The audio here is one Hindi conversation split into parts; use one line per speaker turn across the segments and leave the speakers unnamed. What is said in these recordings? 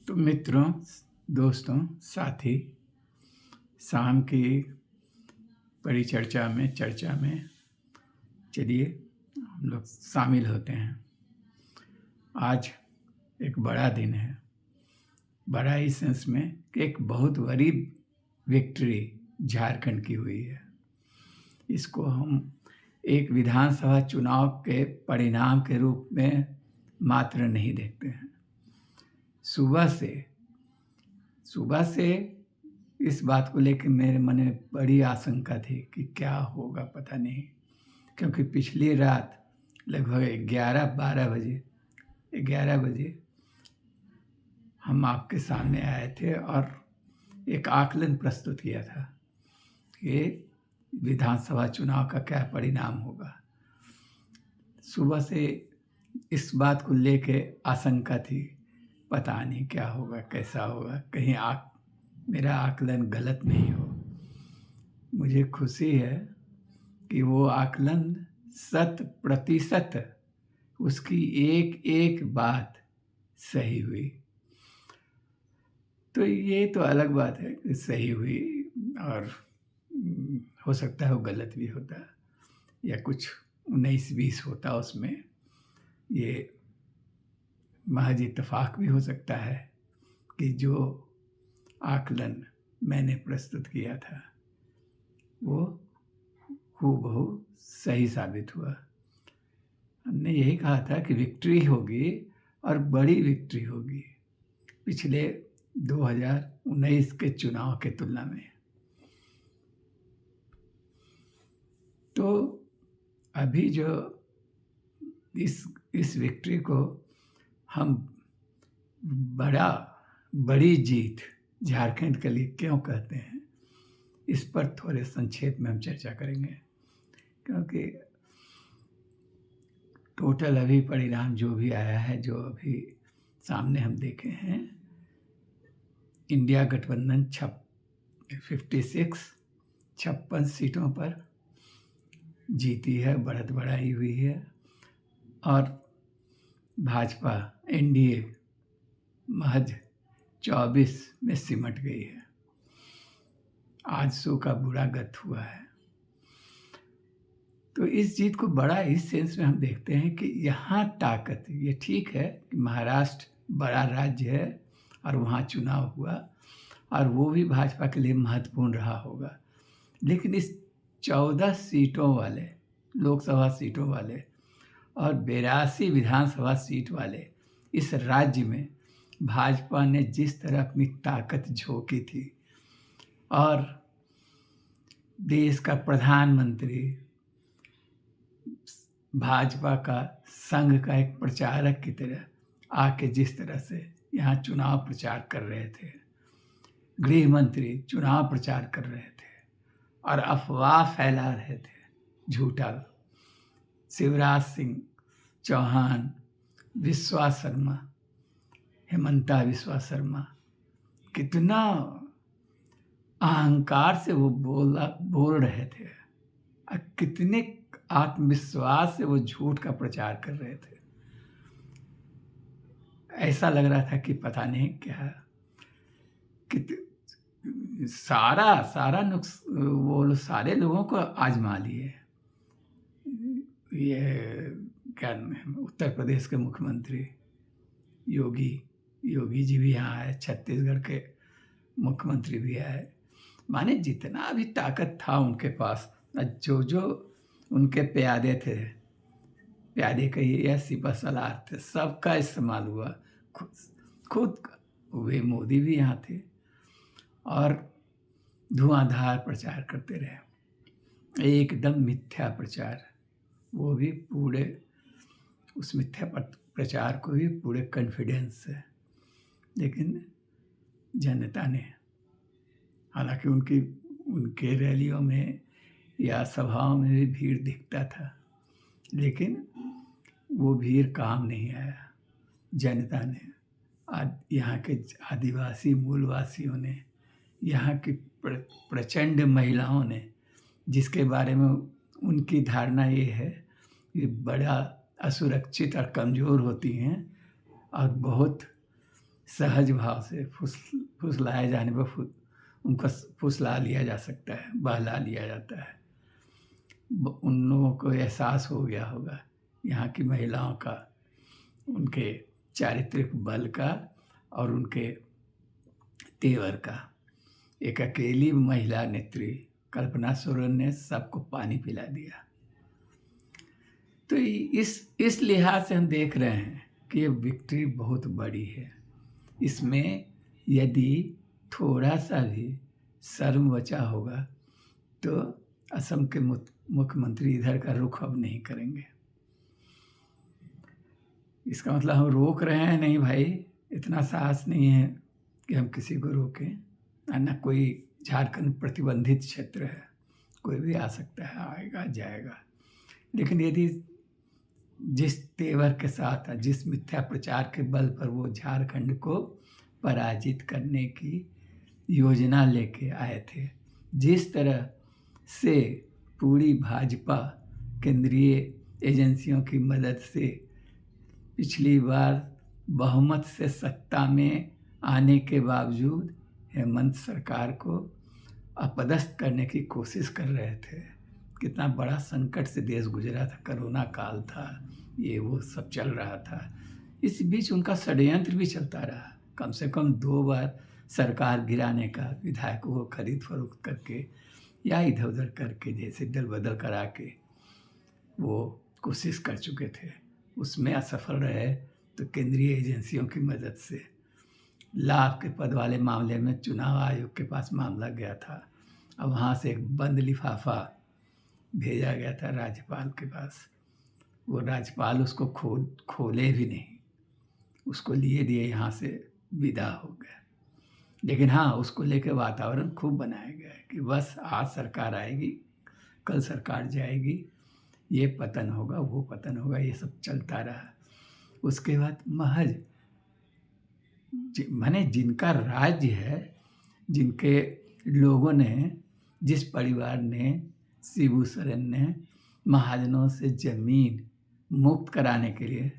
तो मित्रों, दोस्तों, साथी, शाम की चर्चा में चलिए हम लोग शामिल होते हैं। आज एक बड़ा दिन है। बड़ा इस सेंस में कि एक बहुत बड़ी विक्ट्री झारखंड की हुई है। इसको हम एक विधानसभा चुनाव के परिणाम के रूप में मात्र नहीं देखते हैं। सुबह से इस बात को लेकर मेरे मन में बड़ी आशंका थी कि क्या होगा पता नहीं, क्योंकि पिछली रात लगभग 11 बजे हम आपके सामने आए थे और एक आकलन प्रस्तुत किया था कि विधानसभा चुनाव का क्या परिणाम होगा। सुबह से इस बात को लेके आशंका थी, पता नहीं क्या होगा, कैसा होगा, कहीं मेरा आकलन गलत नहीं हो। मुझे खुशी है कि वो आकलन 100% उसकी एक एक बात सही हुई। तो ये तो अलग बात है कि सही हुई, और हो सकता है वो गलत भी होता या कुछ 19-20 होता उसमें। ये महज इत्तेफाक भी हो सकता है कि जो आकलन मैंने प्रस्तुत किया था वो हूबहू सही साबित हुआ। हमने यही कहा था कि विक्ट्री होगी और बड़ी विक्ट्री होगी पिछले 2019 के चुनाव के तुलना में। तो अभी जो इस विक्ट्री को हम बड़ी जीत झारखंड के लिए क्यों कहते हैं, इस पर थोड़े संक्षेप में हम चर्चा करेंगे। क्योंकि टोटल अभी परिणाम जो भी आया है, जो अभी सामने हम देखे हैं, इंडिया गठबंधन 56 सीटों पर जीती है, बढ़त बढ़ाई हुई है, और भाजपा एनडीए महज 24 में सिमट गई है। आजसू का बुरा गत हुआ है। तो इस जीत को बड़ा इस सेंस में हम देखते हैं कि यहाँ ताकत, ये ठीक है कि महाराष्ट्र बड़ा राज्य है और वहाँ चुनाव हुआ और वो भी भाजपा के लिए महत्वपूर्ण रहा होगा, लेकिन इस 14 सीटों वाले, लोकसभा सीटों वाले और 82 विधानसभा सीट वाले इस राज्य में भाजपा ने जिस तरह अपनी ताकत झोंकी थी, और देश का प्रधानमंत्री भाजपा का संघ का एक प्रचारक की तरह आके जिस तरह से यहाँ चुनाव प्रचार कर रहे थे, गृह मंत्री चुनाव प्रचार कर रहे थे और अफवाह फैला रहे थे झूठा। शिवराज सिंह चौहान, विश्वास शर्मा, हेमंता विश्वास शर्मा, कितना अहंकार से वो बोल रहे थे और कितने आत्मविश्वास से वो झूठ का प्रचार कर रहे थे। ऐसा लग रहा था कि पता नहीं क्या सारा नुक्स वो सारे लोगों को आजमा लिए। ये क्या उत्तर प्रदेश के मुख्यमंत्री योगी जी भी यहाँ आए, छत्तीसगढ़ के मुख्यमंत्री भी आए। माने जितना भी ताकत था उनके पास, जो उनके प्यादे थे, प्यादे कहिए या सिपह सलार थे, सबका इस्तेमाल हुआ। खुद वे मोदी भी यहाँ थे और धुआंधार प्रचार करते रहे, एकदम मिथ्या प्रचार। वो भी पूरे उस मिथ्या प्रचार को भी पूरे कॉन्फिडेंस से, लेकिन जनता ने, हालांकि उनके रैलियों में या सभाओं में भी भीड़ दिखता था, लेकिन वो भीड़ काम नहीं आया। जनता ने, यहाँ के आदिवासी मूलवासियों ने, यहाँ की प्रचंड महिलाओं ने, जिसके बारे में उनकी धारणा ये है कि बड़ा असुरक्षित और कमज़ोर होती हैं और बहुत सहज भाव से फुसलाए जाने पर उनको फुसला लिया जा सकता है, बहला लिया जाता है। उन लोगों को एहसास हो गया होगा यहाँ की महिलाओं का, उनके चारित्रिक बल का और उनके तेवर का। एक अकेली महिला नेत्री कल्पना सोरेन ने सबको पानी पिला दिया। तो इस लिहाज से हम देख रहे हैं कि ये विक्ट्री बहुत बड़ी है। इसमें यदि थोड़ा सा भी शर्म बचा होगा तो असम के मुख्यमंत्री इधर का रुख अब नहीं करेंगे। इसका मतलब हम रोक रहे हैं नहीं भाई, इतना साहस नहीं है कि हम किसी को रोकें। ना कोई झारखंड प्रतिबंधित क्षेत्र है, कोई भी आ सकता है, आएगा जाएगा। लेकिन यदि जिस तेवर के साथ, जिस मिथ्या प्रचार के बल पर वो झारखंड को पराजित करने की योजना लेके आए थे, जिस तरह से पूरी भाजपा केंद्रीय एजेंसियों की मदद से पिछली बार बहुमत से सत्ता में आने के बावजूद हेमंत सरकार को अपदस्थ करने की कोशिश कर रहे थे। कितना बड़ा संकट से देश गुजरा था, कोरोना काल था, ये वो सब चल रहा था। इस बीच उनका षड्यंत्र भी चलता रहा, कम से कम 2 बार सरकार गिराने का, विधायकों को खरीद फरोख्त करके या इधर उधर करके, जैसे दल बदल करा के वो कोशिश कर चुके थे। उसमें असफल रहे तो केंद्रीय एजेंसियों की मदद से लाभ के पद वाले मामले में चुनाव आयोग के पास मामला गया था। अब वहाँ से एक बंद लिफाफा भेजा गया था राज्यपाल के पास। वो राज्यपाल उसको खोले भी नहीं, उसको लिए दिए, यहाँ से विदा हो गया। लेकिन हाँ, उसको लेकर वातावरण खूब बनाया गया है कि बस आज सरकार आएगी, कल सरकार जाएगी, ये पतन होगा, वो पतन होगा, ये सब चलता रहा। उसके बाद महज माने जिनका राज्य है, जिनके लोगों ने, जिस परिवार ने, शिबू सोरेन ने महाजनों से जमीन मुक्त कराने के लिए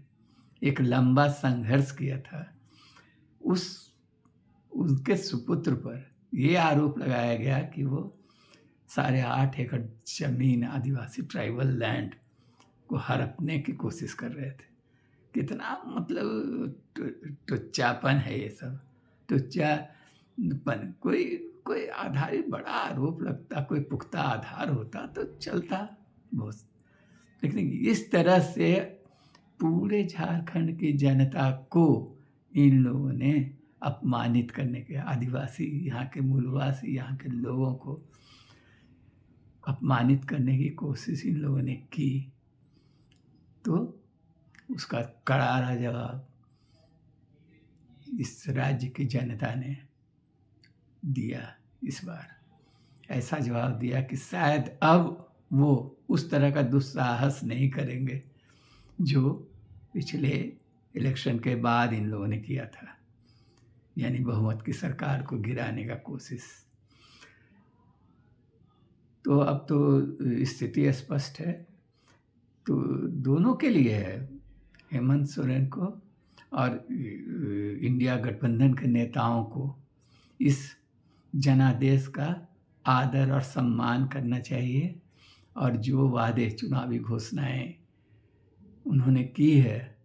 एक लंबा संघर्ष किया था, उनके सुपुत्र पर ये आरोप लगाया गया कि वो 8.5 एकड़ जमीन, आदिवासी ट्राइबल लैंड को हड़पने की कोशिश कर रहे थे। कितना मतलब टुच्चापन है ये सब, टुच्चापन। कोई आधारित बड़ा आरोप लगता, कोई पुख्ता आधार होता तो चलता बहुत, लेकिन इस तरह से पूरे झारखंड की जनता को इन लोगों ने अपमानित करने के, आदिवासी, यहाँ के मूलवासी, यहाँ के लोगों को अपमानित करने की कोशिश इन लोगों ने की। तो उसका करारा जवाब इस राज्य की जनता ने दिया। इस बार ऐसा जवाब दिया कि शायद अब वो उस तरह का दुस्साहस नहीं करेंगे जो पिछले इलेक्शन के बाद इन लोगों ने किया था, यानी बहुमत की सरकार को गिराने का कोशिश। तो अब तो स्थिति स्पष्ट है, तो दोनों के लिए है, हेमंत सोरेन को और इंडिया गठबंधन के नेताओं को इस जनादेश का आदर और सम्मान करना चाहिए, और जो वादे, चुनावी घोषणाएं उन्होंने की है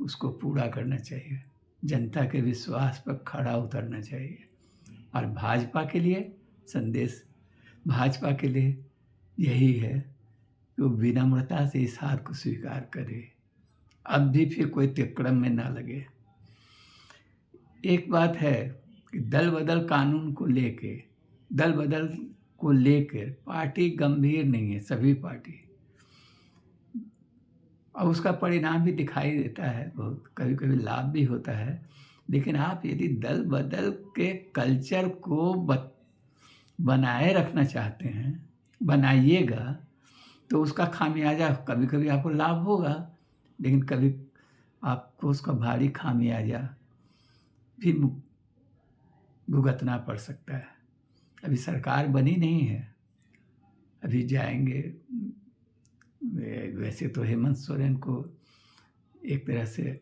उसको पूरा करना चाहिए, जनता के विश्वास पर खड़ा उतरना चाहिए। और भाजपा के लिए संदेश, भाजपा के लिए यही है कि वो विनम्रता से इस हार को स्वीकार करे, अब भी फिर कोई तिकड़म में ना लगे। एक बात है कि दल बदल कानून को लेके, दल बदल को लेकर पार्टी गंभीर नहीं है, सभी पार्टी, और उसका परिणाम भी दिखाई देता है, बहुत कभी कभी लाभ भी होता है। लेकिन आप यदि दल बदल के कल्चर को बनाए रखना चाहते हैं, बनाइएगा, तो उसका खामियाजा कभी कभी आपको लाभ होगा, लेकिन कभी आपको उसका भारी खामियाजा भी भुगतना पड़ सकता है। अभी सरकार बनी नहीं है, अभी जाएंगे। वैसे तो हेमंत सोरेन को एक तरह से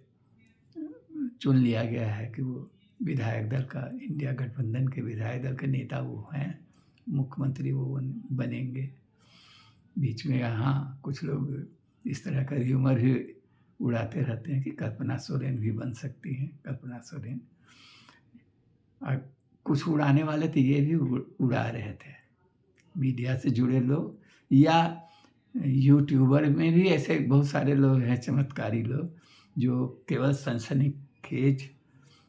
चुन लिया गया है कि वो विधायक दल का, इंडिया गठबंधन के विधायक दल के नेता वो हैं, मुख्यमंत्री वो बनेंगे। बीच में यहाँ कुछ लोग इस तरह का र्यूमर भी उड़ाते रहते हैं कि कल्पना सोरेन भी बन सकती हैं, कल्पना सोरेन। और कुछ उड़ाने वाले तो ये भी उड़ा रहे थे, मीडिया से जुड़े लोग या यूट्यूबर में भी ऐसे बहुत सारे लोग हैं, चमत्कारी लोग, जो केवल सनसनीखेज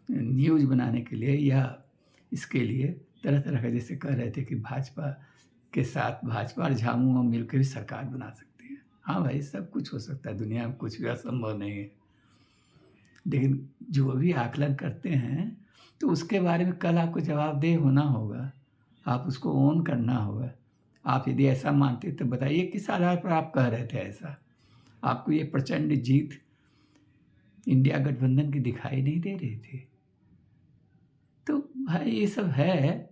न्यूज़ बनाने के लिए या इसके लिए तरह तरह का जैसे कह रहे थे कि भाजपा के साथ भाजपा और झामुमो मिलकर भी सरकार बना सकती है। हाँ भाई, सब कुछ हो सकता है, दुनिया में कुछ भी असंभव नहीं है। लेकिन जो भी आकलन करते हैं तो उसके बारे में कल आपको जवाबदेह होना होगा, आप उसको ओन करना होगा। आप यदि ऐसा मानते तो बताइए किस आधार पर आप कह रहे थे ऐसा। आपको ये प्रचंड जीत इंडिया गठबंधन की दिखाई नहीं दे रही थी? तो भाई ये सब है,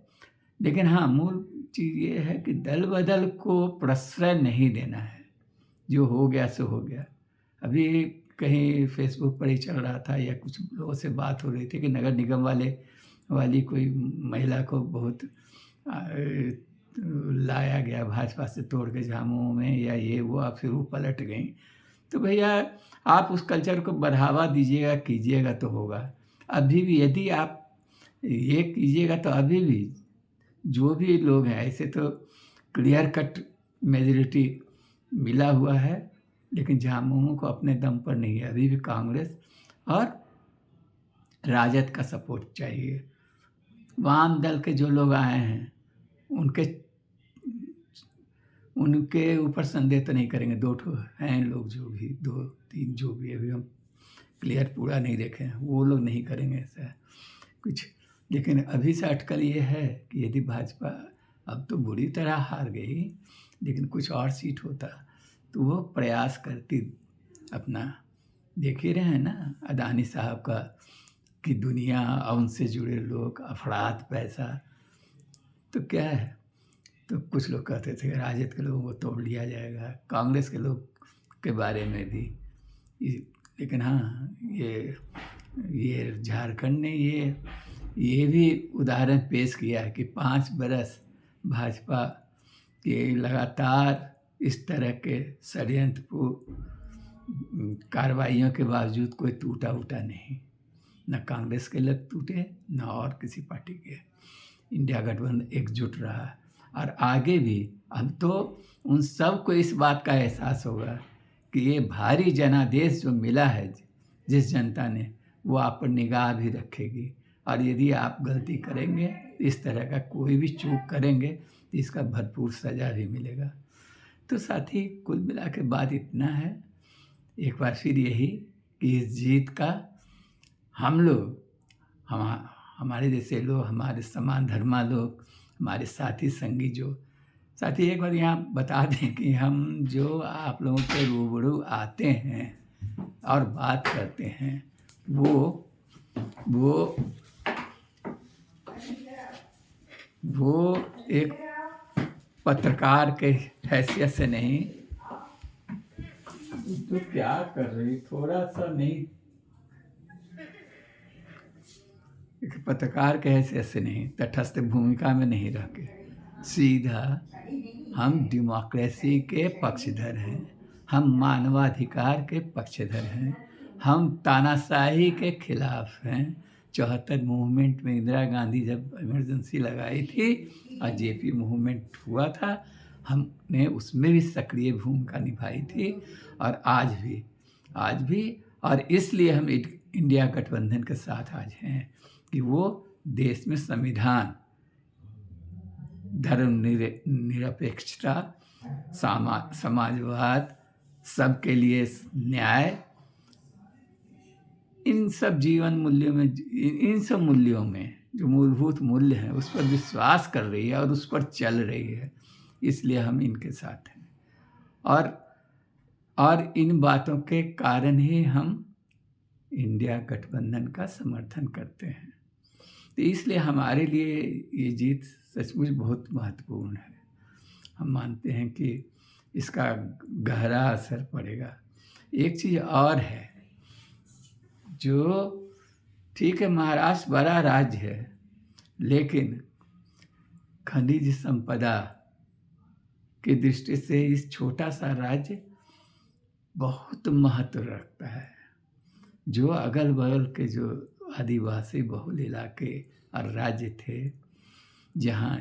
लेकिन हाँ, मूल चीज़ ये है कि दल बदल को प्रश्रय नहीं देना है। जो हो गया सो हो गया। अभी कहीं फेसबुक पर ही चल रहा था या कुछ लोगों से बात हो रही थी कि नगर निगम वाली कोई महिला को बहुत लाया गया भाजपा से तोड़ के झामुमो में या ये वो, अब फिर वो पलट गई। तो भैया आप उस कल्चर को बढ़ावा दीजिएगा, कीजिएगा तो होगा। अभी भी यदि आप ये कीजिएगा तो अभी भी जो भी लोग हैं, ऐसे तो क्लियर कट मेजॉरिटी मिला हुआ है, लेकिन झामुमो को अपने दम पर नहीं है। अभी भी कांग्रेस और राजद का सपोर्ट चाहिए। वाम दल के जो लोग आए हैं उनके ऊपर संदेह तो नहीं करेंगे। 2 ठो हैं लोग, जो भी 2-3 जो भी, अभी हम क्लियर पूरा नहीं देखे हैं, वो लोग नहीं करेंगे ऐसा कुछ। लेकिन अभी से अटकल ये है कि यदि भाजपा अब तो बुरी तरह हार गई, लेकिन कुछ और सीट होता तो वो प्रयास करती अपना। देख ही रहे हैं ना अदानी साहब का कि दुनिया और उनसे जुड़े लोग, अफराद पैसा, तो क्या है। तो कुछ लोग कहते थे राजद के लोगों को तोड़ लिया जाएगा, कांग्रेस के लोग के बारे में भी। लेकिन हाँ, ये झारखंड ने ये भी उदाहरण पेश किया है कि 5 बरस भाजपा के लगातार इस तरह के षड्यंत्रपूर्ण कार्रवाइयों के बावजूद कोई टूटा नहीं। न कांग्रेस के लोग टूटे, न और किसी पार्टी के। इंडिया गठबंधन एकजुट रहा और आगे भी। अब तो उन सब को इस बात का एहसास होगा कि ये भारी जनादेश जो मिला है जिस जनता ने, वो आप पर निगाह भी रखेगी। और यदि आप गलती करेंगे, इस तरह का कोई भी चूक करेंगे, तो इसका भरपूर सज़ा भी मिलेगा। तो साथी, कुल मिला के बात इतना है, एक बार फिर यही कि इस जीत का हम लोग, हमारे जैसे लोग, हमारे समान धर्मा लोग, हमारे साथी संगी जो साथी, एक बार यहाँ बता दें कि हम जो आप लोगों के रूबरू आते हैं और बात करते हैं, वो एक पत्रकार के हैसियत से नहीं। तो क्या कर रही, थोड़ा सा नहीं, एक पत्रकार के हैसियत से नहीं, तटस्थ भूमिका में नहीं रह के सीधा हम डेमोक्रेसी के पक्षधर हैं, हम मानवाधिकार के पक्षधर हैं, हम तानाशाही के खिलाफ हैं। 74 मूवमेंट में इंदिरा गांधी जब इमरजेंसी लगाई थी और जेपी मूवमेंट हुआ था, हमने उसमें भी सक्रिय भूमिका निभाई थी। और आज भी और इसलिए हम इंडिया गठबंधन के साथ आज हैं कि वो देश में संविधान, धर्म निरपेक्षता, समाजवाद, सबके लिए न्याय, इन सब जीवन मूल्यों में, इन सब मूल्यों में जो मूलभूत मूल्य हैं, उस पर विश्वास कर रही है और उस पर चल रही है। इसलिए हम इनके साथ हैं और इन बातों के कारण ही हम इंडिया गठबंधन का समर्थन करते हैं। तो इसलिए हमारे लिए ये जीत सचमुच बहुत महत्वपूर्ण है। हम मानते हैं कि इसका गहरा असर पड़ेगा। एक चीज़ और है, जो ठीक है, महाराष्ट्र बड़ा राज्य है, लेकिन खनिज संपदा की दृष्टि से इस छोटा सा राज्य बहुत महत्व रखता है। जो अगल बगल के जो आदिवासी बहुल इलाके और राज्य थे, जहाँ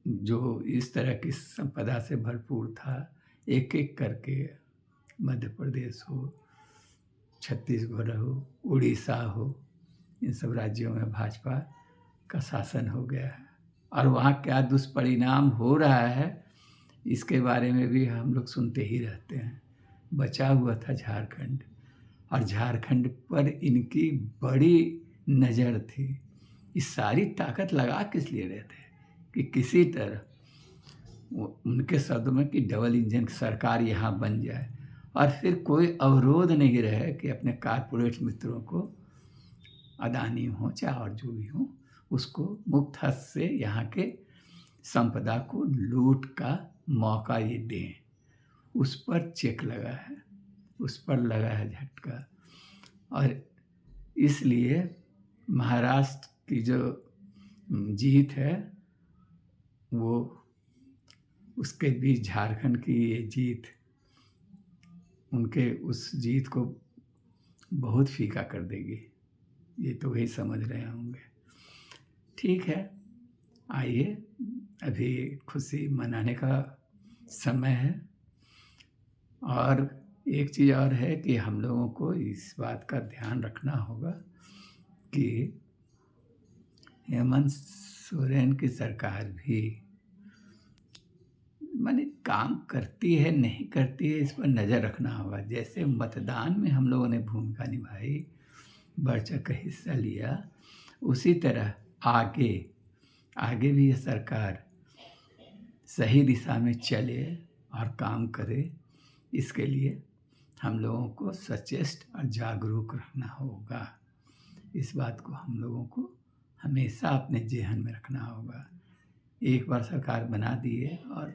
जो इस तरह की संपदा से भरपूर था, एक एक करके मध्य प्रदेश हो, छत्तीसगढ़ हो, उड़ीसा हो, इन सब राज्यों में भाजपा का शासन हो गया है। और वहाँ क्या दुष्परिणाम हो रहा है, इसके बारे में भी हम लोग सुनते ही रहते हैं। बचा हुआ था झारखंड, और झारखंड पर इनकी बड़ी नज़र थी। ये सारी ताकत लगा किस लिए रहे थे कि किसी तरह उनके शब्दों में कि डबल इंजन सरकार यहाँ बन जाए, और फिर कोई अवरोध नहीं रहे कि अपने कारपोरेट मित्रों को, अदानी हो चाहे और जो भी हो, उसको मुक्त हस्त से यहाँ के संपदा को लूट का मौका ये दें। उस पर चेक लगा है, उस पर लगा है झटका। और इसलिए महाराष्ट्र की जो जीत है, वो उसके बीच झारखंड की ये जीत उनके उस जीत को बहुत फीका कर देगी। ये तो वही समझ रहे होंगे। ठीक है, आइए, अभी खुशी मनाने का समय है। और एक चीज़ और है कि हम लोगों को इस बात का ध्यान रखना होगा कि हेमंत सोरेन की सरकार भी माने काम करती है नहीं करती है, इस पर नज़र रखना होगा। जैसे मतदान में हम लोगों ने भूमिका निभाई, बढ़ चढ़ कर हिस्सा लिया, उसी तरह आगे भी ये सरकार सही दिशा में चले और काम करे। इसके लिए हम लोगों को सचेष्ट और जागरूक रहना होगा। इस बात को हम लोगों को हमेशा अपने जेहन में रखना होगा। एक बार सरकार बना दिए और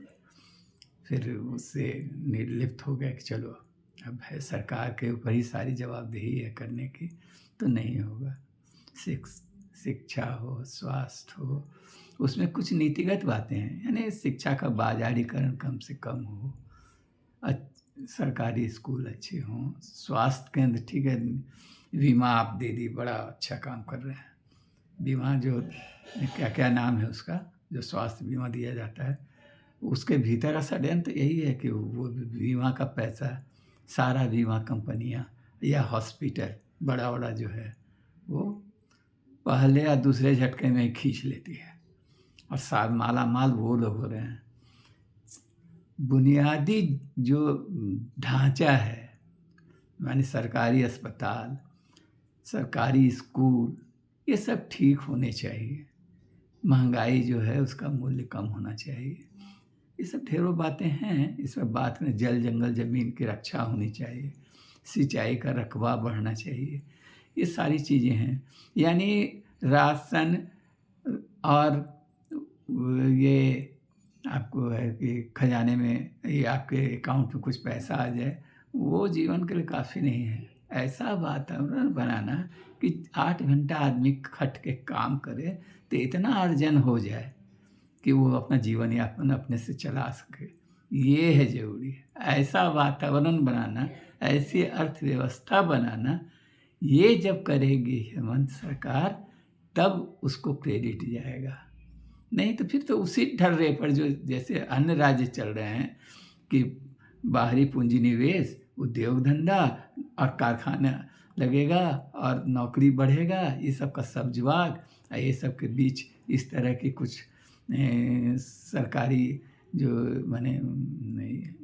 फिर उससे निर्लिप्त हो गया कि चलो अब है सरकार के ऊपर ही सारी जवाबदेही है करने की, तो नहीं होगा। शिक्षा हो, स्वास्थ्य हो, उसमें कुछ नीतिगत बातें हैं, यानी शिक्षा का बाजारीकरण कम से कम हो, सरकारी स्कूल अच्छे हों, स्वास्थ्य केंद्र ठीक है, बीमा आप दे दी, बड़ा अच्छा काम कर रहे हैं। बीमा जो क्या क्या नाम है उसका, जो स्वास्थ्य बीमा दिया जाता है, उसके भीतर का षड्यंत्र यही है कि वो बीमा का पैसा सारा बीमा कंपनियां या हॉस्पिटल बड़ा जो है वो पहले या दूसरे झटके में ही खींच लेती है, और साथ माला माल वो लोग हो रहे हैं। बुनियादी जो ढांचा है, यानी सरकारी अस्पताल, सरकारी स्कूल, ये सब ठीक होने चाहिए। महंगाई जो है उसका मूल्य कम होना चाहिए। ये सब ढेरों बातें हैं। इसमें बात में जल जंगल ज़मीन की रक्षा होनी चाहिए, सिंचाई का रकबा बढ़ना चाहिए, ये सारी चीज़ें हैं। यानी राशन और ये आपको है कि खजाने में ये आपके अकाउंट में कुछ पैसा आ जाए, वो जीवन के लिए काफ़ी नहीं है। ऐसा वातावरण बनाना कि 8 घंटा आदमी खट के काम करे तो इतना अर्जन हो जाए कि वो अपना जीवन यापन अपने से चला सके, ये है ज़रूरी। ऐसा वातावरण बनाना, ऐसी अर्थव्यवस्था बनाना, ये जब करेगी हेमंत सरकार, तब उसको क्रेडिट जाएगा। नहीं तो फिर तो उसी ढर्रे पर जो जैसे अन्य राज्य चल रहे हैं कि बाहरी पूंजी निवेश, उद्योग धंधा और कारखाना लगेगा और नौकरी बढ़ेगा, ये सब का सब्जवाग, ये सब के बीच इस तरह की कुछ सरकारी जो माने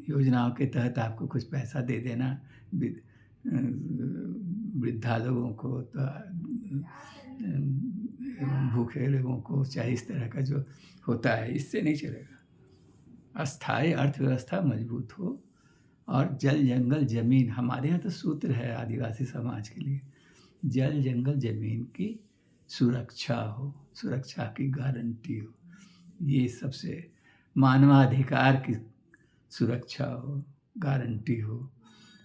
योजनाओं के तहत आपको कुछ पैसा दे देना वृद्धा लोगों को, तो भूखे लोगों को, चाहे इस तरह का जो होता है, इससे नहीं चलेगा। अस्थायी अर्थव्यवस्था मजबूत हो और जल जंगल ज़मीन, हमारे यहाँ तो सूत्र है आदिवासी समाज के लिए, जल जंगल ज़मीन की सुरक्षा हो, सुरक्षा की गारंटी हो, ये सबसे मानवाधिकार की सुरक्षा हो, गारंटी हो,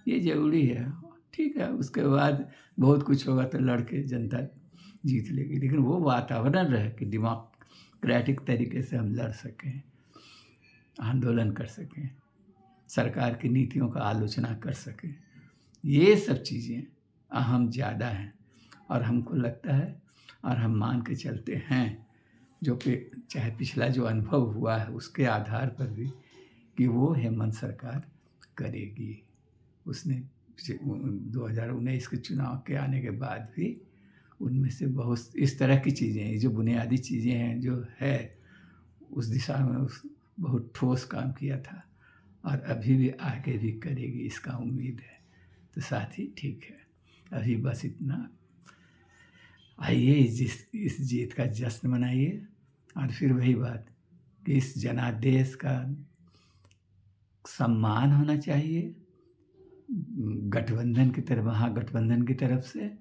ये ज़रूरी है। ठीक है, उसके बाद बहुत कुछ होगा तो लड़ के जनता जीत लेगी, लेकिन वो वातावरण रहे कि डेमोक्रेटिक तरीके से हम लड़ सकें, आंदोलन कर सकें, सरकार की नीतियों का आलोचना कर सकें। ये सब चीज़ें अहम ज़्यादा हैं और हमको लगता है और हम मान के चलते हैं, जो कि चाहे पिछला जो अनुभव हुआ है उसके आधार पर भी, कि वो हेमंत सरकार करेगी। उसने 2019 के चुनाव के आने के बाद भी उनमें से बहुत इस तरह की चीज़ें, जो बुनियादी चीज़ें हैं जो है, उस दिशा में उस बहुत ठोस काम किया था और अभी भी आगे भी करेगी, इसका उम्मीद है। तो साथी ठीक है, अभी बस इतना। आइए इस जीत का जश्न मनाइए और फिर वही बात कि इस जनादेश का सम्मान होना चाहिए गठबंधन की तरफ, महागठबंधन की तरफ से,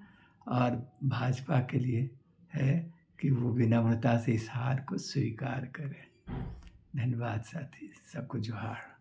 और भाजपा के लिए है कि वो विनम्रता से इस हार को स्वीकार करें। धन्यवाद साथी, सबको जोहार।